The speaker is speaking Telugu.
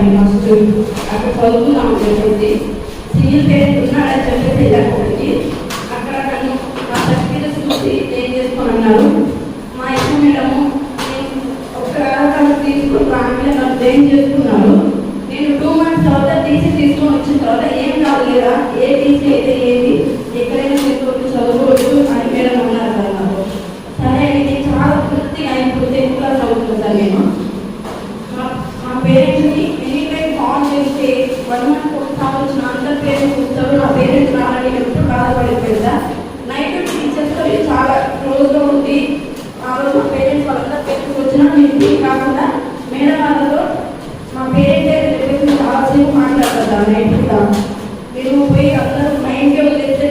చెప్పాను ఫస్ట్ అక్కడ చదువుతున్నాము చెప్పేసి సింగిల్ పేరెంట్ ఉన్నాడని చెప్పేసి వెళ్ళకపోయింది. అక్కడ నన్ను నా సర్టిఫికేట్స్ చూసి ఏం చేసుకొని అన్నారు. మా ఇష్టం మేడము ఒక తీసుకుని ఫ్యామిలీ నన్ను ఏం చేసుకున్నాను. నేను 2 months తర్వాత టీసీ తీసుకొని వచ్చిన తర్వాత ఏం కాదు లేదా, ఏ టీసీ అయితే ఏంటి, ఎక్కడైనా తీసుకొచ్చి చదువుకోవచ్చు అని మేడం అన్నారు కదా నాకు. సరే ఇది చాలా పూర్తిగా ఇప్పుడు 10th class అవుతుంది సార్. నేను మా పేరెంట్స్ని ఎనీ టైం కాల్ చేస్తే 1 month ఒకసారి వచ్చిన అందరు పేరెంట్స్ వస్తారు, నా పేరెంట్స్ రావాలని ఎప్పుడు బాధపడిపోయింది సార్. నైట్ టీచర్స్తో చాలా క్లోజ్గా ఉంది. ఆ రోజు మా పేరెంట్స్ వాళ్ళందరూ పేరెంట్స్ వచ్చినా నేను కాకుండా మేడం వాళ్ళతో మా పేరెంట్స్ చెప్పేసి చాలాసేపు మాట్లాడతారు నైట్. మీరు పోయి అందరూ మైండ్కి వదిలేస్తే